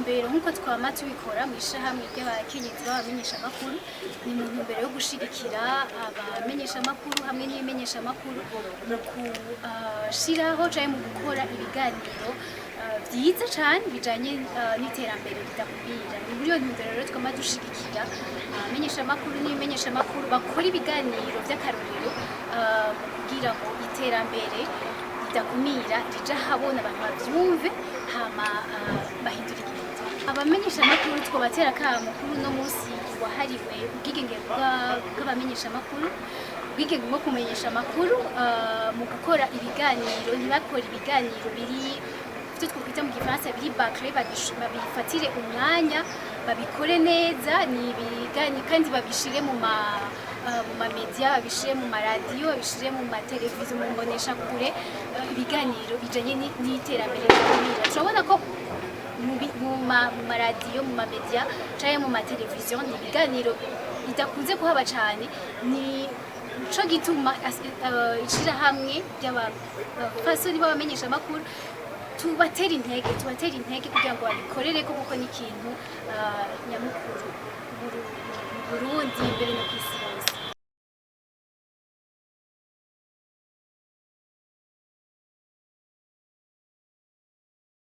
ntumbero nk'uko twama tubikora mu ishirahamwe ry'abakenyezi b'abamenyeshamakuru, ni mu ntumbero yo gushigikira abamenyeshamakuru hamwe n'ibimenyeshamakuru mu gushiraho canke mu gukora ibiganiro vyiza cane bijanye n'iterambere ridakumira. Ni muri iyo ntumbero rero twama dushigikira abamenyeshamakuru n'ibimenyeshamakuru bakora ibiganiro vy'akarorero kugira ngo iterambere ridakumira rija habona abantu bavyumve hama bahindura igihugu. Abamenyeshamakuru twobatera akamo kuri uno musi wahariwe ubwigenge bw'abamenyeshamakuru, ubwigenge bwo kumenyesha amakuru mu gukora ibiganiro, ntibakora ibiganiro biri ivyo twokwita mu gifaransa biri bâclé, babifatire umwanya babikore neza, ni ibiganiro kandi babishire mu mamedia, babishire mu maradiyo, babishire mu mateleviziyo, mu mboneshakure, ibiganiro bijanye n'iterambere rikumira. Turabona ko mu maradiyo, mu mamedia canke mu mateleviziyo ni ibiganiro bidakunze kuhaba cane, ni co gituma ishirahamwe ry'abafasoni b'abamenyeshamakuru tubatera intege kugira ngo babikorereko kuko ni ikintu nyamukuru mu Burundi mbere no kw'isi.